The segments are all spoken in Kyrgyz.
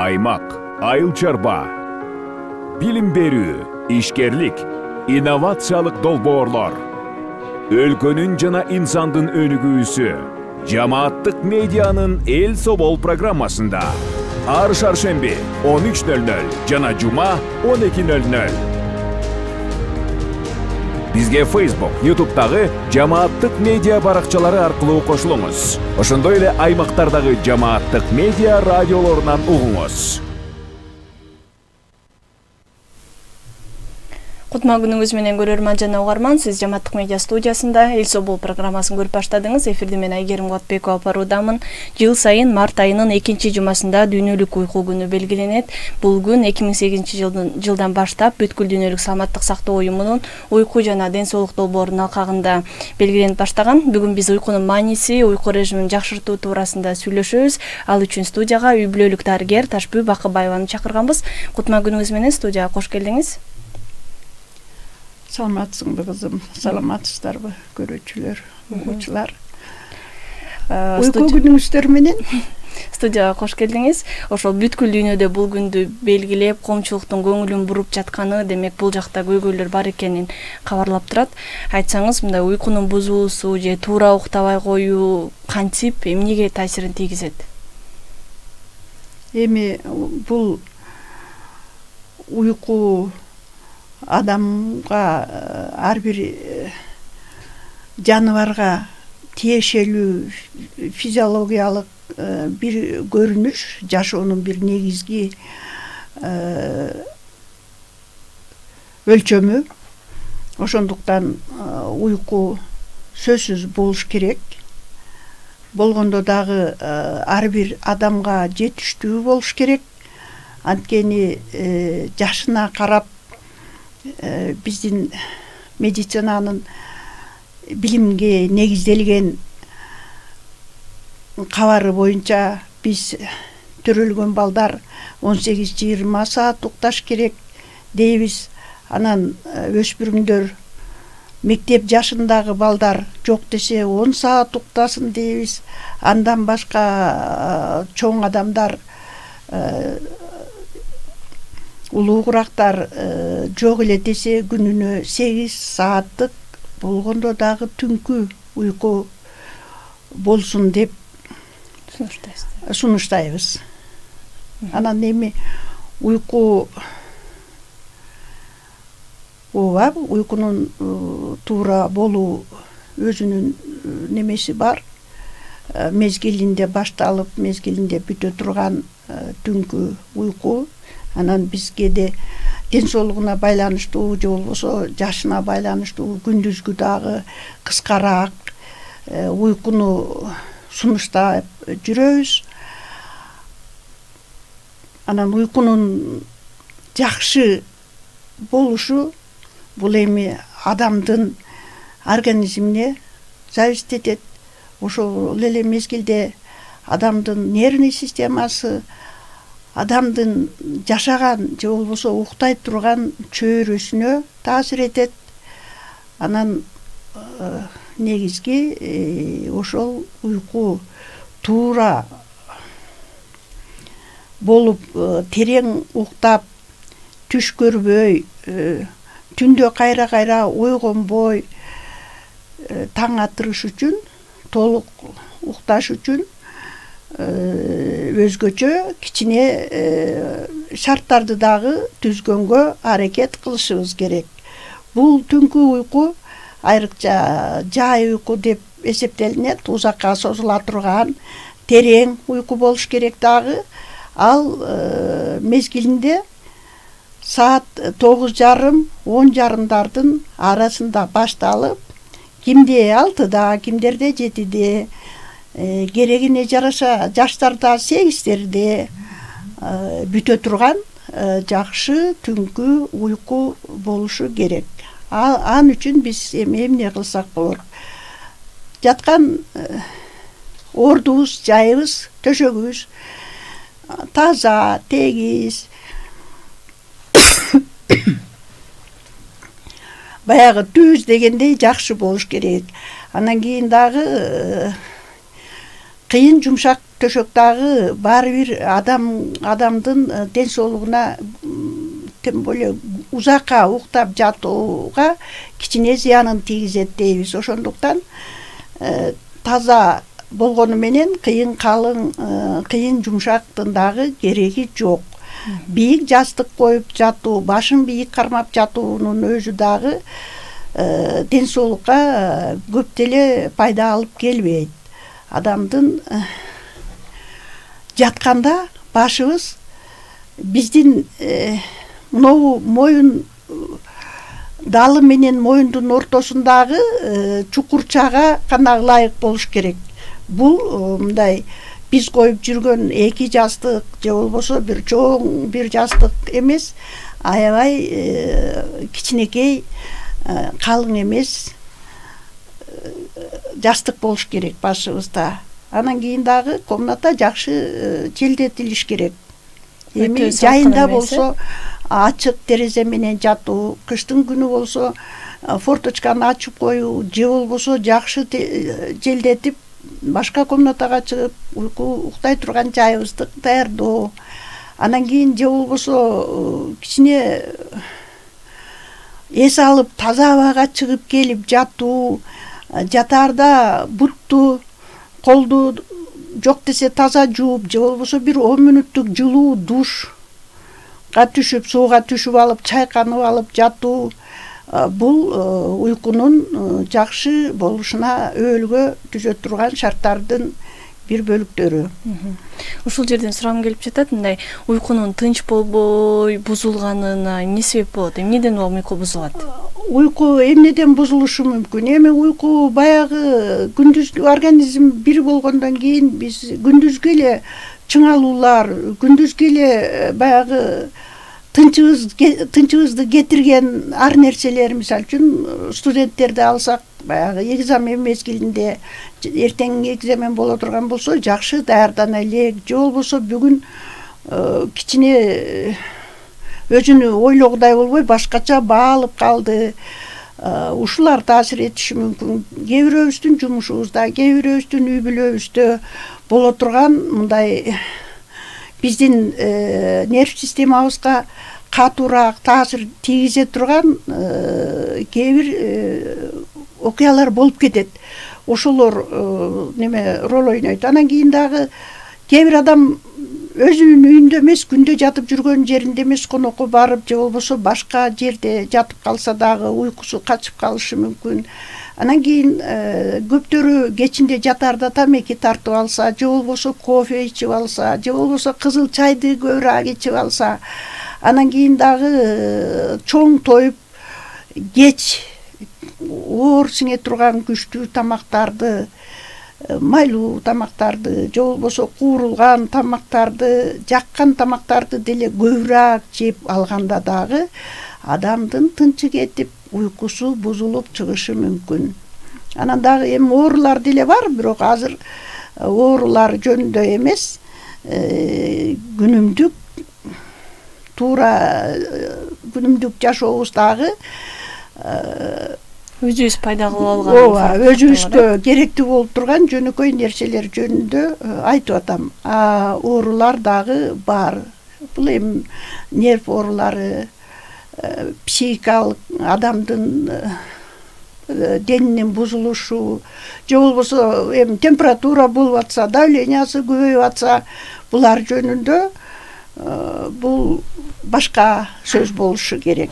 аймак, айыл чарба, билим берүү, ишкерлик, инновациялык долбоорлор, өлкөнүн жана инсандын өнүгүүсү, жамааттык медианын эл собол программасында ар шаршемби 13:00 жана жума 12:00. Бизге Facebook, YouTube'дагы жамааттык медиа баракчалары аркылуу кошулуңуз. Ошондой эле аймактардагы жамааттык медиа радиолорунан угуңуз. Кутма күнүңүз менен көрөрман жана угарман, сиз жамааттык медиа студиясында Эл Собол программасын көрүп баштадыңыз. Эфирди мен Айгерим Куатбекова баруудамын. Жыл сайын март айынын 2 жумасында дүйнөлүк уйку күнү белгиленет. Бул күн 2008 жылдан баштап бүткүл дүйнөлүк саламаттык сактоо уюмунун уйку жана ден соолук долбоорунун алкагында белгиленип баштаган. Бүгүн биз уйкунун мааниси, уйку режимин жакшыртуу туурасында сүйлөшөбүз. Ал үчүн студияга үй бүлөлүк дарыгер Ташбү Бакыбаеваны чакырганбыз. Кутма күнүңүз менен студияга кош келдиңиз. Саламатсыңбы кызым, саламатсыздарбы көрүүчүлөр, угуучулар. Уйку күнүңүздөр менен студияга кош келдиңиз. Ошол бүткүл дүйнөдө бул күндү белгилеп, коомчулуктун көңүлүн буруп жатканы, демек бул жакта көйгөйлөр бар экенин кабарлап турат. Айтсаңыз, мындай уйкунун бузулуусу же туура уктабай коюу кантип, эмнеге таасирин тийгизет? Эми бул уйку адамга, ар бир жаныбарга тиешелүү физиологиялык бир көрүнүш, жашоонун бир негизги өлчөмү. Ошондуктан уйку сөзсүз болуш керек. Болгондо дагы ар бир адамга жетиштүү болуш керек. Анткени жашына карап биздин медицинанын билимге негизделген кабары боюнча биз төрөлгөн балдар 18-20 саат укташ керек дейбиз. Анан өспүрүмдөр, мектеп жашындагы балдар жок десе 10 саат уктасын дейбиз. Андан башка чоң адамдар, улуу курактар жок эле десе күнүнө 8 сааттык, болгондо дагы түнкү уйку болсун деп сунуштайбыз. Анан эми уйку ооба, уйкунун туура болуу өзүнүн немеси бар. Мезгилинде башталып, мезгилинде бүтө турган түнкү уйку. Анан бизге де ден соолугуна байланыштуу же болбосо жашына байланыштуу күндүзгү дагы кыскараак уйкуну сунуштап жүрөбүз. Анан уйкунун жакшы болушу бул эми адамдын организмине зависит этет. Ошол эле мезгилде адамдын нервный системасы, адамдын жашаган же болбосо уктай турган чөйрөсүнө таасир этет. Анан негизги ошол уйку туура болуп, терең уктап, түш көрбөй, түндө кайра ойгонбой таң атырыш үчүн, толук укташ үчүн өзгөчө кичине шарттарды дагы түзгөнгө аракет кылышыбыз керек. Бул түнкү уйку айрыкча жай уйку деп эсептелинет. Узакка созула турган терең уйку болуш керек дагы. Ал мезгилинде саат 9:30-10:30 арасында башталып, кимде 6-да, кимдерде 7-де, керегине жараша жаштарда 8-терде бүтө турган жакшы түнкү уйку болушу керек. Ан үчүн биз эмне кылсак болот? Жаткан ордубуз, жайыбыз, төшөгүбүз таза, тегиз, баягы түз дегендей жакшы болуш керек. Анан кийин дагы кыйын жумшак төшөк дагы баары бир адамдын ден соолугуна тем более узакка уктап жатууга кичине зыянын тийгизет дейбиз. Ошондуктан таза болгону менен кыйын калың, кыйын жумшактын дагы кереги жок. Бийик жастык коюп жатуу, башын бийик кармап жатуунун өзү дагы ден соолукка көп деле пайда алып келбейт. Адамдын жатканда башыбыз биздин мынау моюн далы менен моюндун ортосундагы чукурчага гана ылайык болуш керек. Бул мындай биз коюп жүргөн эки жастык же болбосо бир чоң бир жастык эмес, аябай кичинекей калың эмес жастык болуш керек башыбызда. Анан кийин дагы комната жакшы желдетилиш керек. Эми жайында болсо ачык терезе менен жатуу, кыштын күнү болсо форточканы ачып коюу, же болбосо жакшы желдетип башка комнатага чыгып уктай турган жайыбызды даярдоо. Анан кийин же болбосо кичине эс алып таза абага чыгып келип жатуу, жатаарда бутту, колду жок десе таза жууп, же болбосо бир 10 мүнөттүк жылуу душка түшүп, сууга түшүп алып, чайканып алып жатуу, бул уйкунун жакшы болушуна өбөлгө түзө турган шарттардын бир бөлүктөрү. Ушул жерден сурагым келип жатат, мындай уйкунун тынч болбой бузулганына эмне себеп болот? Эмнеден уйку бузулат? Уйку эмнеден бузулушу мүмкүн? Эми уйку баягы күндүз организм бир болгондон кийин биз күндүзгө эле чыңалуулар, күндүзгө эле баягы тынчыбызды кетирген ар нерселер, мисалы үчүн студенттерди алсак, баягы экзамен мезгилинде эртең экзамен боло турган болсо жакшы даярдана элек, же болбосо бүгүн кичине өзүнү ойлогудай болбой башкача баалып калды. Ушулар таасир этиши мүмкүн. Кээ бирөөбүздүн жумушубузда, кээ бирөөбүздүн үй бүлөбүздө боло турган мындай биздин нерв системабызга катуураак таасир тийгизе турган кээ бир окуялар болуп кетет. Ошолор неме роль ойнойт. Анан кийин дагы кээ бир адам өзүнүн үйүндө эмес, күндө жатып жүргөн жеринде эмес, конокко барып, же болбосо башка жерде жатып калса дагы уйкусу качып калышы мүмкүн. Анан кийин көптөрү кечинде жатаарда тамеки тартып алса, же болбосо кофе ичип алса, же болбосо кызыл чайды көбүрөөк ичип алса, анан кийин дагы чоң тоюп кеч оор сиңе турган күчтүү тамактарды, майлуу тамактарды, же болбосо куурулган тамактарды, жаккан тамактарды деле көбүрөөк жеп алганда дагы адамдын тынчы кетип, уйкусу бузулуп чыгышы мүмкүн. Анан дагы эми оорулар деле бар, бирок азыр оорулар жөнүндө эмес, күнүмдүк туура күнүмдүк жашообуздагы өзүбүз пайда кылып алган, өзүбүзгө керектүү болуп турган жөнөкөй нерселер жөнүндө айтып атам. Оорулар дагы бар. Бул эми нерв оорулары, психикалык адамдын денинин бузулушу, же болбосо эми температура болуп атса, давлениясы көбөйүп атса, булар жөнүндө бул башка сөз болушу керек.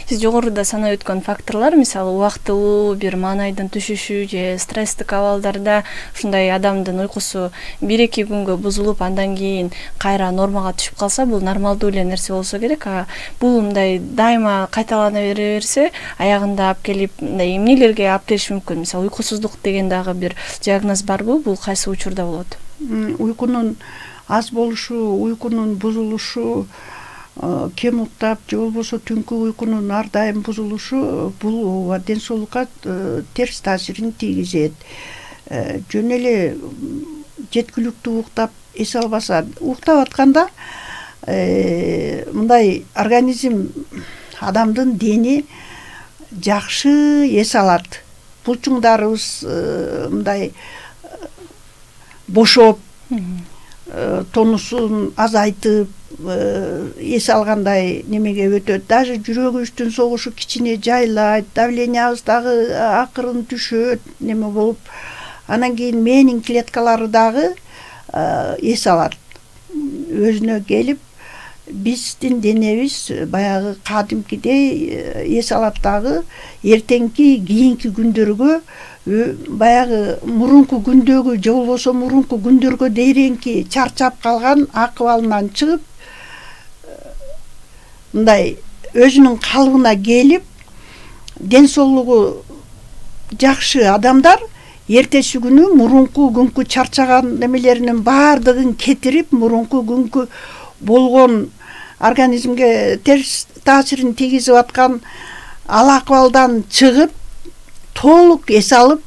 Сиз жогоруда санап өткөн факторлор, мисалы убактылуу бир маанайдын түшүшү же стресстик абалдарда ушундай адамдын уйкусу 1-2 күнгө бузулуп, андан кийин кайра нормага түшүп калса, бул нормалдуу эле нерсе болсо керек. Бул мындай дайыма кайталана берсе, аягында алып келип, мындай эмнелерге алып келиши мүмкүн? Мисалы уйкусуздук деген дагы бир диагноз барбы? Бул кайсы учурда болот? Уйкунун аз болушу, уйкунун бузулушу, кем уктап, же болбосо түнкү уйкунун ар дайым бузулушу, бул ден соолукка терс таасирин тийгизет. Жөн эле жеткиликтүү уктап, эс албаса, уктап атканда мындай организм, адамдын дени жакшы эс алат. Булчуңдарыбыз мындай бошоп, тонусун азайтып, эс алгандай немеге өтөт. Даже жүрөгүбүздүн согушу кичине жайлайт, давлениябыз дагы акырын түшөт, неме болуп, анан кийин менин клеткалары дагы эс алат. Өзүнө келип, биздин денебиз баягы кадимкидей эс алат дагы, эртеңки кийинки күндөргө баягы мурунку күндөгү же болбосо мурунку күндөргө дейренки чарчап калган акыбалынан чыгып, мындай өзүнүн калыбына келип, ден соолугу жакшы адамдар эртеси күнү мурунку күнкү чарчаган немелеринин баардыгын кетирип, мурунку күнкү болгон организмге терс таасирин тийгизип аткан ал акыбалдан чыгып, толук эс алып,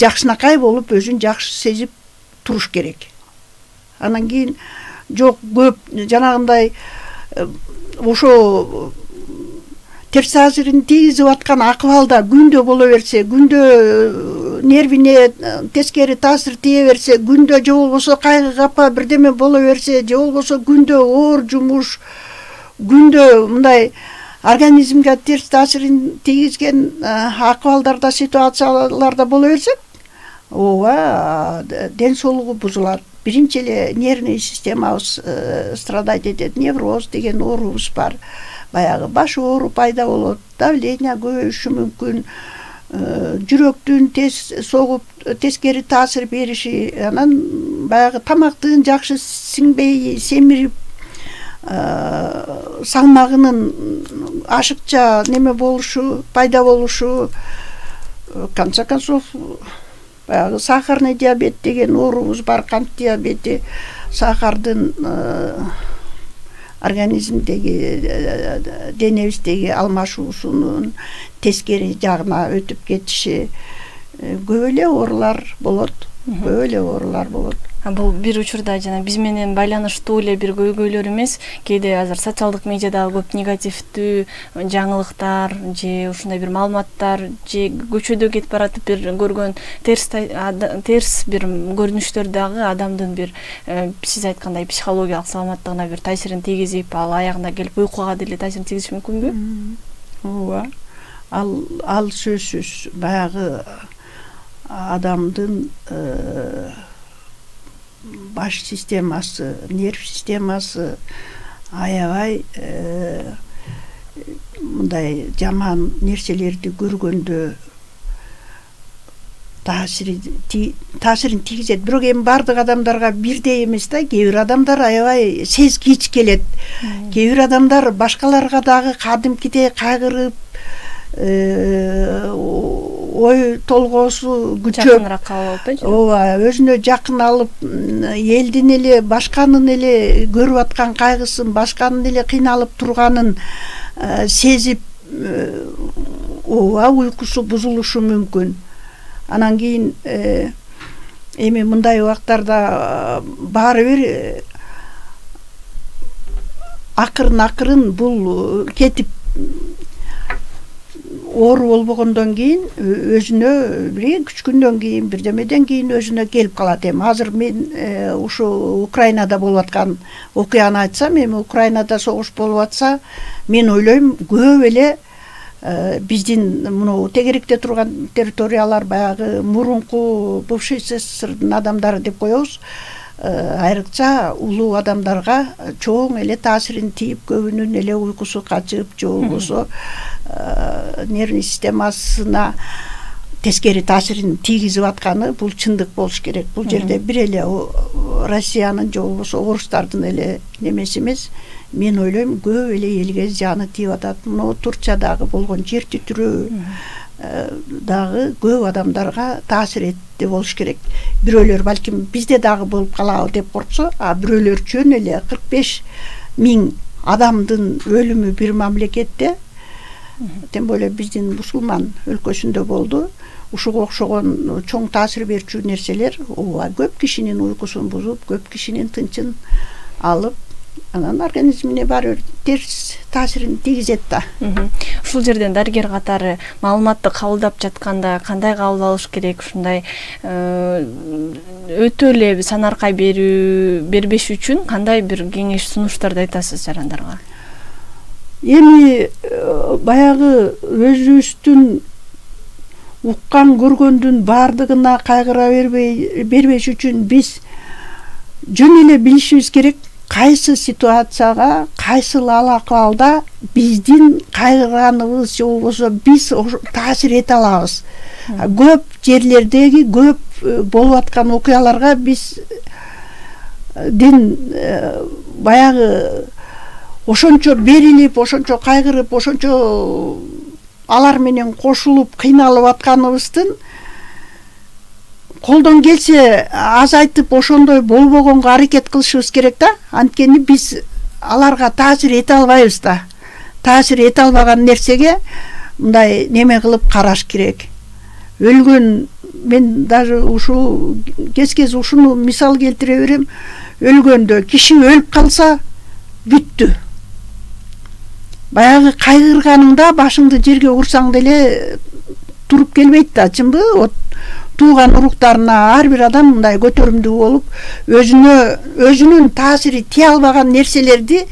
жакшынакай болуп, өзүн жакшы сезип туруш керек. Анан кийин жок көп жанагындай ошо терс таасирин тийгизип аткан акыбалда күндө боло берсе, күндө нервине тескери таасир тие берсе, күндө же болбосо кайгы капа бирдеме боло берсе, же болбосо күндө оор жумуш, күндө мындай организмге терс таасирин тийгизген акыбалдарда, ситуацияларда боло берсе, ооба ден соолугу бузулат. Биринчи эле нервный системабыз страдать этет, невроз деген оорубуз бар. Баягы баш оору пайда болот, давление көбөйүшү мүмкүн, жүрөктүн тез согуп, тескери таасир бериши, анан баягы тамактын жакшы сиңбей, семирип, салмагынын ашыкча неме болушу, пайда болушу, конца концов, баягы сахарный диабет деген оорубуз бар, кант диабети, сахардын организмдеги, денебиздеги алмашуусунун тескери жагына өтүп кетиши, көп эле оорулар болот, көп эле оорулар болот. Бул бир учурда жана биз менен байланыштуу эле бир көйгөйлөр эмес, кээде азыр социалдык медиадагы көп негативдүү жаңылыктар же ушундай бир маалыматтар же көчөдө кетип баратып бир көргөн терс бир көрүнүштөр дагы адамдын бир сиз айткандай психологиялык саламаттыгына бир таасирин тийгизип, ал аягында келип уйкуга деле таасирин тийгизиши мүмкүнбү? Ооба. Ал сөзсүз баягы адамдын баш системасы, нерв системасы аябай мындай жаман нерселерди көргөндө таасирин тийгизет. Бирок эми бардык адамдарга бирдей эмес да, кээ бир адамдар аябай сезгич келет. Кээ бир адамдар башкаларга дагы кадимкидей кайгырып, ой толгоосу күчөп, ооба, өзүнө жакын алып, элдин эле, башканын эле көрүп аткан кайгысын, башканын эле кыйналып турганын сезип, ооба, уйкусу бузулушу мүмкүн. Анан кийин эми мындай убактарда баары бир акырын бул кетип оору болбогондон кийин өзүнө бир 2 күндөн кийин, бирдемеден кийин өзүнө келип калат. Эми азыр мен ушу Украинада болуп аткан окуяны айтсам, эми Украинада согуш болуп атса, мен ойлойм көп эле биздин муну тегеректе турган территориялар, баягы мурунку бывший СССРдын адамдары деп коебуз, айрыкча улуу адамдарга чоң эле таасирин тийип, көбүнүн эле уйкусу качып, же болбосо нервный системасына тескери таасирин тийгизип атканы бул чындык болуш керек. Бул жерде бир эле Россиянын же болбосо орустардын эле немеси эмес, мен ойлойм көп эле элге зыяны тийип атат. Мына Турциядагы болгон жер титирөө дагы көп адамдарга таасир этти болуш керек. Бирөөлөр балким бизде дагы болуп калабы деп корксо, а бирөөлөр чөн эле 45 000 адамдын өлүмү бир мамлекетте, тем более биздин мусулман өлкөсүндө болду. Ушуга окшогон чоң таасир берчү нерселер ооба көп кишинин уйкусун бузуп, көп кишинин тынчын алып, анан организмине баары бир терс таасирин тийгизет да. Ушул жерден дарыгер катары маалыматты кабылдап жатканда кандай кабыл алыш керек, ушундай өтө эле санаркай бербеш үчүн кандай бир кеңеш сунуштарды айтасыз жарандарга? Эми баягы өзүбүздүн уккан көргөндүн баардыгына кайгыра бербеш үчүн биз жөн эле билишибиз керек, кайсы ситуацияга, кайсыл акыбалда биздин кайгырганыбыз же болбосо биз таасир эте алабыз. Көп жерлердеги көп болуп аткан окуяларга биздин баягы ошончо берилип, ошончо кайгырып, ошончо алар менен кошулуп кыйналып атканыбыздын колдон келсе азайтып ошондой болбогонго аракет кылышыбыз керек да. Анткени биз аларга таасир эте албайбыз да. Таасир эте албаган нерсеге мындай неме кылып караш керек. Өлгөн, мен даже ушул кез ушуну мисал келтире берем. Өлгөндө киши өлүп калса бүттү. Баягы кайгырганыңда башыңды жерге урсаң деле туруп келбейт да, чынбы? Тууган уруктарына ар бир адам мындай көтөрүмдүү болуп, өзүнүн таасири тие албаган нерселерди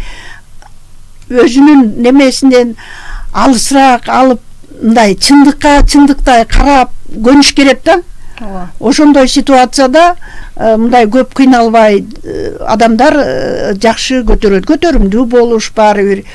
өзүнүн немесинен алысыраак алып, мындай чындыктай карап көнүш керек да. Ошондой ситуацияда мындай көп кыйналбай адамдар жакшы көтөрүмдүү болуш, баары бир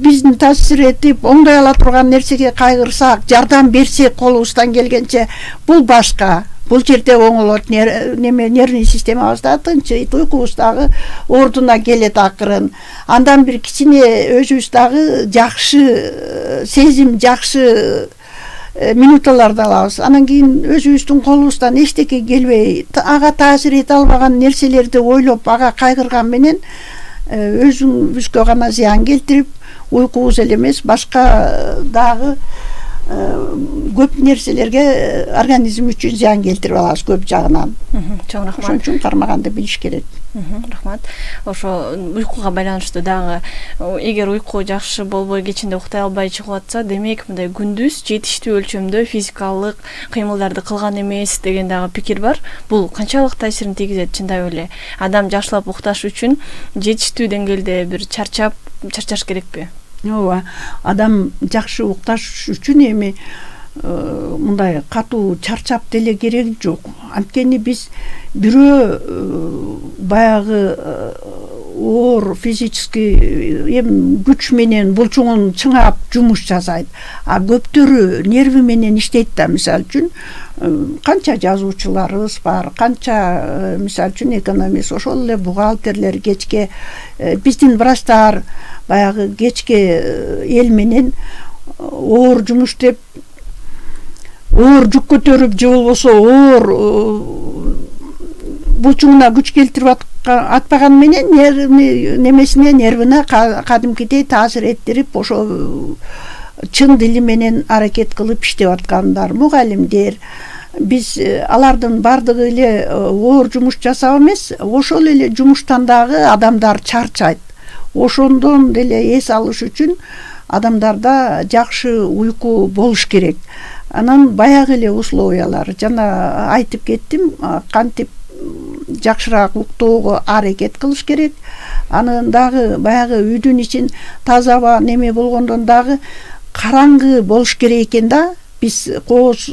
биздин таасир этип оңдой ала турган нерсеге кайгырсак, жардам берсек колубуздан келгенче, бул башка. Бул жерде оңолот, нервный системабыз да тынчыйт, уйкубуз дагы ордуна келет акырын. Андан бир кичине өзүбүз дагы жакшы сезим, жакшы минуталарды алабыз. Анан кийин өзүбүздүн колубуздан эчтеке келбей, ага таасир эте албаган нерселерди ойлоп, ага кайгырган менен өзүбүзгө гана зыян келтирип, уйкубуз эле эмес, башка дагы көп нерселерге организм үчүн зыян келтирип алабыз көп жагынан. Чоң рахмат. Ошон үчүн кармаганды билиш керек. Рахмат. Ошо уйкуга байланыштуу дагы, эгер уйку жакшы болбой кечинде уктай албай чыгып атса, демек мындай күндүз жетиштүү өлчөмдө физикалык кыймылдарды кылган эмес деген дагы пикир бар. Бул канчалык таасирин тийгизет чындап эле? Адам жакшылап укташ үчүн жетиштүү деңгээлде бир чарчаш керекпи? Ооба, адам жакшы укташ үчүн эми мындай катуу чарчап деле кереги жок. Анткени биз бирөө баягы оор физический күч менен булчуңун чыңап жумуш жасайт. А көптөрү нерви менен иштейт да, мисалы үчүн канча жазуучуларыбыз бар, канча мисалы үчүн экономист, ошол эле бухгалтерлер кечке биздин врачтар баягы кечке эл менен оор жумуш деп, оор жүк көтөрүп же болбосо оор булчуңуна күч келтирип атпаган менен немесине, нервине кадимкидей таасир эттирип, ошо чын дили менен аракет кылып иштеп аткандар, мугалимдер. Биз алардын бардыгы эле оор жумуш жасап эмес, ошол эле жумуштан дагы адамдар чарчайт. Ошондон деле эс алыш үчүн адамдарда жакшы уйку болуш керек. Анан баягы эле условиялар жана айтып кеттим, кантип жакшыраак уктоого аракет кылыш керек. Анан дагы баягы үйдүн ичин таза аба неме болгондон дагы караңгы болуш керек экен да. Биз кооз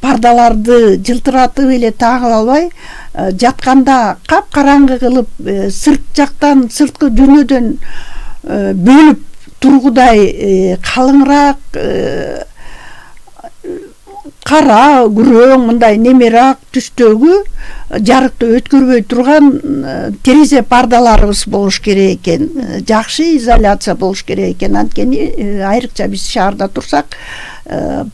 пардаларды жылтыратып эле тагып албай, жатканда капкараңгы кылып, сырт жактан, сырткы дүйнөдөн бөлүп тургудай калыңыраак, кара, күрөң, мындай немерак түстөгү жарыкты өткөрбөй турган терезе пардаларыбыз болуш керек экен. Жакшы изоляция болуш керек экен. Анткени айрыкча биз шаарда турсак,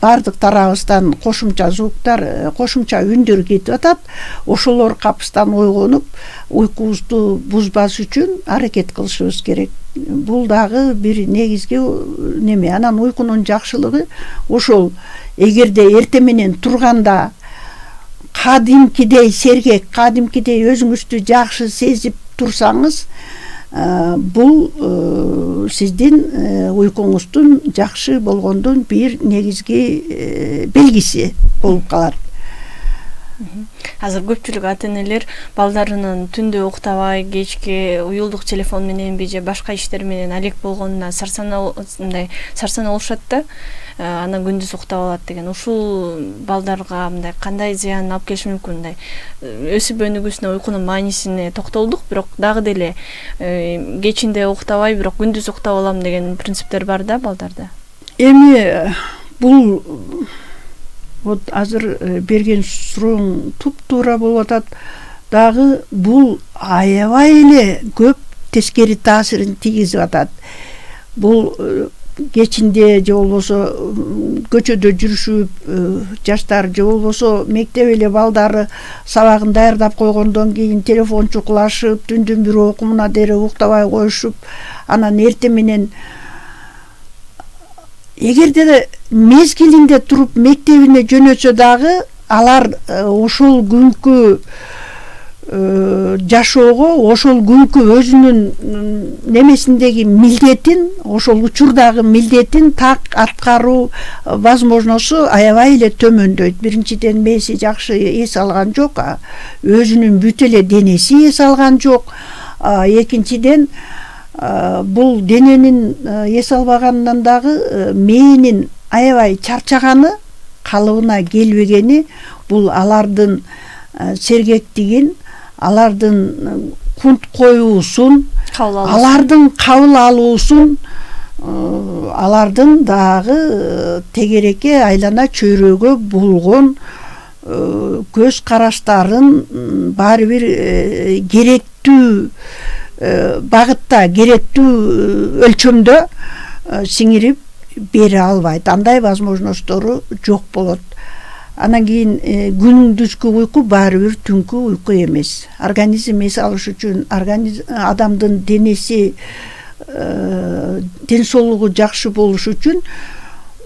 бардык тарабыбыздан кошумча звуктар, кошумча үндөр кетип атат. Ошолор капыстан ойгонуп, уйкубузду бузбаш үчүн аракет кылышыбыз керек. Бул дагы бир негизги неме. Анан уйкунун жакшылыгы ошол, эгерде эрте менен турганда кадимкидей сергек, кадимкидей өзүңүздү жакшы сезип, турсаңыз, бул сиздин уйкуңуздун жакшы болгондун бир негизги белгиси болуп калат. Азыр көпчүлүк ата-энелер балдарынын түндө уктабай, кечке уюлдук телефон мененби же башка иштер менен алек болгонуна сарсана болушат да. Анан күндүз уктап алат деген. Ушул балдарга мындай кандай зыянын алып келиши мүмкүн? Мындай өсүп өнүгүүсүнө уйкунун маанисине токтолдук, бирок дагы деле кечинде уктабай, бирок күндүз уктап алам деген принциптер бар да балдарда. Эми бул вот азыр берген сурооң туп-туура болуп атат. Дагы бул аябай эле көп тескери таасирин тийгизип атат. Бул кечинде же болбосо көчөдө жүрүшүп, жаштар же болбосо мектеп эле балдары сабагын даярдап койгондон кийин телефон чукулашып, түндүн бир окумуна дере уктабай коюшуп, анан эртең менен эгерде мезгилинде туруп мектебине жөнөтсө дагы алар ошол күнкү жашоого, ошол күнкү өзүнүн немесиндеги милдетин, ошол учурдагы милдетин так аткаруу возможносу аябай эле төмөндөйт. Биринчиден мээси жакшы эс алган жок, өзүнүн бүт эле денеси эс алган жок. Экинчиден бул дененин эс албаганынан дагы мээнин аябай чарчаганы, калыбына келбегени, бул алардын сергектигин, алардын кунт коюусун, алардын кабыл алуусун, алардын дагы тегереке айлана чөйрөгө болгон көз караштарын баары бир керектүү багытта, керектүү өлчөмдө сиңирип бере албайт. Андай возможностору жок болот. Анан кийин күндүзгү уйку баары бир түнкү уйку эмес. Организм эс алыш үчүн, адамдын денеси, ден соолугу жакшы болуш үчүн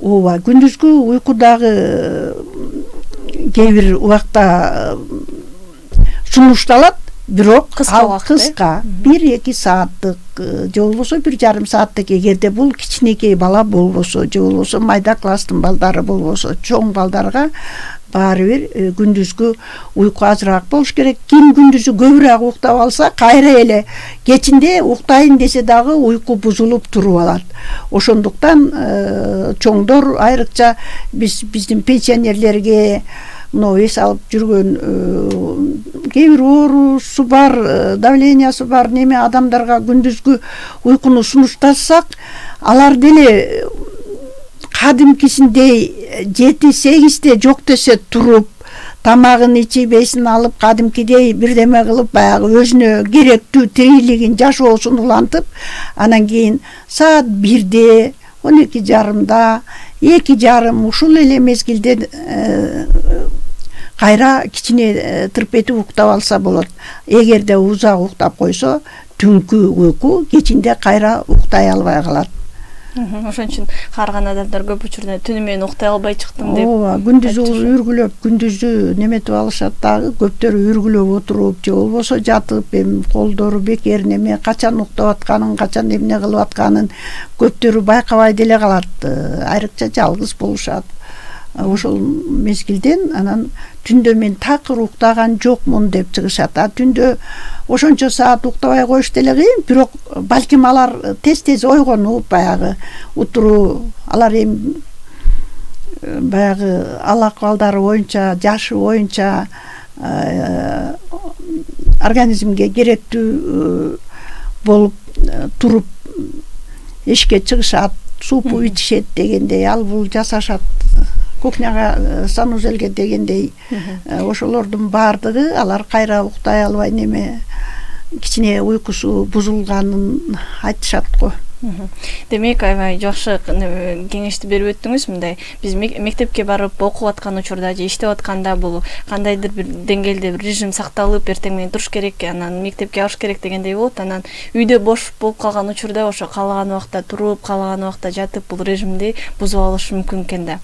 ооба күндүзгү уйку дагы кээ бир убакта сунушталат, бирок кыска 1-2 сааттык же болбосо 1,5 сааттык, эгерде бул кичинекей бала болбосо же болбосо майда класстын балдары болбосо, чоң балдарга баары бир күндүзгү уйку азыраак болуш керек. Ким күндүзү көбүрөөк уктап алса, кайра эле кечинде уктайын десе дагы уйку бузулуп туруп алат. Ошондуктан чоңдор, айрыкча биздин пенсионерлерге, мына эс алып жүргөн кээ бир оорусу бар, давлениясы бар неме адамдарга күндүзгү уйкуну сунуштасак, алар деле кадимкисиндей 7-8 жок десе туруп, тамагын ичип, эсин алып, кадимкидей бирдеме кылып, баягы өзүнө керектүү тирүүлүгүн, жашоосун улантып, анан кийин саат 1-де, 12:30, 2:30 ушул эле мезгилде кайра кичине тырпетип уктап алса болот. Эгерде узак уктап койсо, түнкү уйку кечинде кайра уктай албай калат. Ошон үчүн карган адамдар көп учурда түнү менен уктай албай чыктым деп. Ооба, күндүзү үргүлөп, күндүзү неметип алышат дагы, көптөрү үргүлөп отуруп, же болбосо жатып, эми колдору бекер неме, качан уктап атканын, качан эмне кылып атканын көптөрү байкабай деле калат. Айрыкча жалгыз болушат. Ошол мезгилден анан түндө мен такыр уктаган жокмун деп чыгышат. Түндө ошончо саат уктабай коюш деле кыйын, бирок балким алар тез ойгонуп, баягы утуру алар эми баягы ал-акыбалдары боюнча, жашы боюнча организмге керектүү болуп туруп эшикке чыгышат, супу ичишет дегендей, ал бул жасашат. Кухняга, санузелге дегендей, ошолордун баардыгы алар кайра уктай албай неме кичине уйкусу бузулганын айтышат го. Демек, аябай жакшы кеңешти берип өттүңүз. Мындай биз мектепке барып окуп аткан учурда же иштеп атканда бул кандайдыр бир деңгээлде бир режим сакталып, эртең менен туруш керек, анан мектепке барыш керек дегендей болот. Анан үйдө бош болуп калган учурда ошо каалаган убакта туруп, каалаган убакта жатып бул режимди бузуп алышы мүмкүн экен да.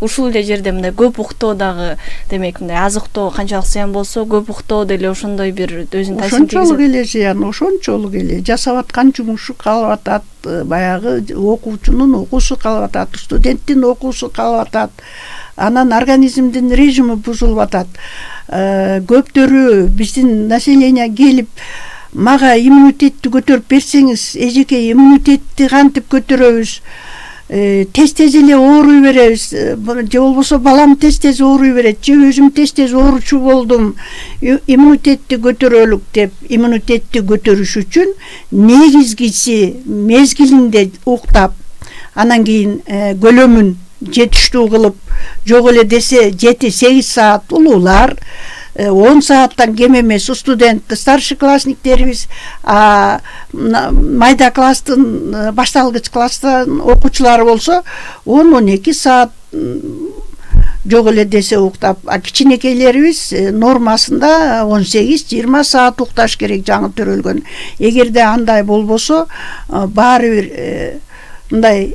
Ушул эле жерде мындай көп уктоо дагы, демек мындай аз уктоо канчалык зыян болсо, көп уктоо деле ошондой бир өзүнүн таасирин тийгизет. Ошончолук эле зыян, ошончолук эле жасап аткан жумушу калып атат. Баягы окуучунун окуусу калып атат, студенттин окуусу калып атат. Анан организмдин режими бузулуп атат. Көптөрү биздин население келип, мага иммунитетти көтөрүп берсеңиз, эжеке иммунитетти кантип көтөрөбүз? Тез-тез эле ооруй беребиз, же болбосо балам тез-тез ооруй берет, же өзүм тез-тез ооручу болдум, иммунитетти көтөрөлүк деп, иммунитетти көтөрүш үчүн негизгиси мезгилинде уктап, анан кийин көлөмүн жетиштүү кылып, жок эле десе 7-8 саат, улуулар 10 сааттан кем эмес, студент, старшеклассниктерибиз, майда класстын, башталгыч класстын окуучулары болсо 10-12 саат жок эле десе уктап, кичинекейлерибиз нормасында 18-20 саат укташ керек жаңы төрөлгөн. Эгерде андай болбосо, баары бир мындай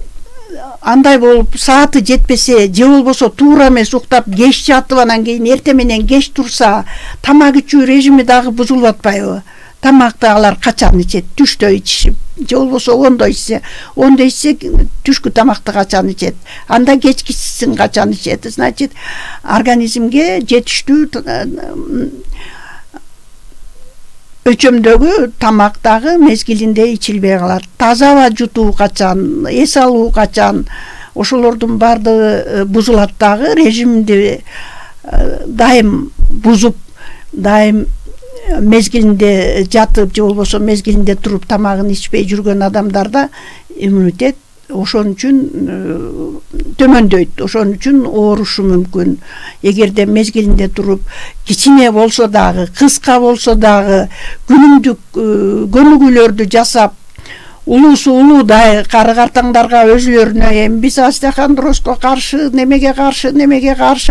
андай болуп сааты жетпесе, же болбосо туура эмес уктап кеч жатып, анан кийин эртең менен кеч турса, тамак ичүү режими дагы бузулуп атпайбы? Тамакты алар качан ичет? Түштө ичишип, же болбосо ондо ичсе, түшкү тамакты качан ичет? Анда кечкисин качан ичет? Значит, организмге жетиштүү өлчөмдөгү тамак дагы мезгилинде ичилбей калат. Таза аба жутуу качан, эс алуу качан, ошолордун бардыгы бузулат дагы. Режимди дайым бузуп, дайым мезгилинде жатып, же болбосо мезгилинде туруп тамагын ичпей жүргөн адамдарда иммунитет ошон үчүн төмөндөйт, ошон үчүн оорушу мүмкүн. Эгерде мезгилинде туруп, кичине болсо дагы, кыска болсо дагы күнүмдүк көнүгүүлөрдү жасап, улуусу улуудай кары картаңдарга өзүлөрүнө биз остеохондрозго каршы, немеге каршы,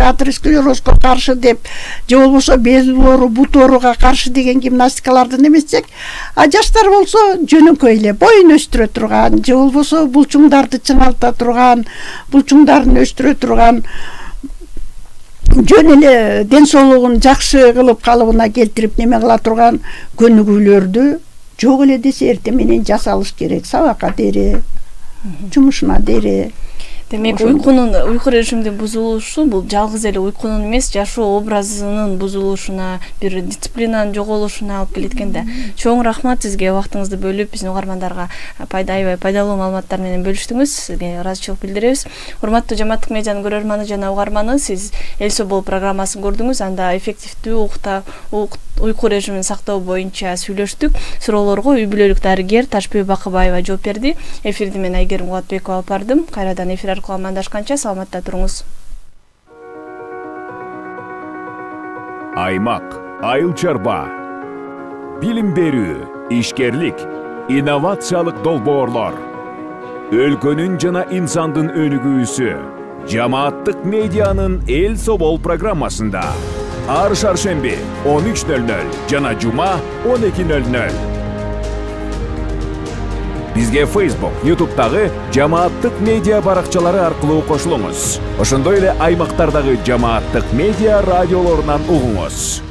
атеросклерозго каршы деп, же болбосо бел оору, бут ооруга каршы деген гимнастикаларды немесек, жаштар болсо жөнөкөй эле боюн өстүрө турган, же болбосо булчуңдарды чыңалта турган, булчуңдарын өстүрө турган, жөн эле ден соолугун жакшы кылып калыбына келтирип неме кыла турган көнүгүүлөрдү жок эле десе эртең менен жасалыш керек. Сабакка дере, жумушуна дере. Демек, уйку режимдин бузулушу бул жалгыз эле уйкунун эмес, жашоо образынын бузулушуна, бир дисциплинанын жоголушуна алып келет экен да. Чоң рахмат сизге, убактыңызды бөлүп, биздин угармандарга аябай пайдалуу маалыматтар менен бөлүштүңүз. Сизге ыраазычылык билдиребиз. Урматтуу Жамааттык медианын көрөрманы жана угарманы, сиз Элсо Бол программасын көрдүңүз. Анда эффективдүү уйку режимин сактоо боюнча сүйлөштүк. Суроолорго үй бүлөлүк дарыгер Ташбүй Бакыбаева жооп берди. Эфирди мен Айгерим Кубатбекова алып бардым. Кайрадан эфир аркылуу амандашканча саламатта туруңуз. Аймак, айыл чарба, билим берүү, ишкерлик, инновациялык долбоорлор, өлкөнүн жана инсандын өнүгүүсү Жамааттык медианын Элсо Бол программасында ар шаршемби 13:00 жана жума 12:00. Бизге Facebook, YouTube'дагы Жамааттык медиа баракчалары аркылуу кошулуңуз. Ошондой эле аймактардагы Жамааттык медиа радиолорунан угуңуз.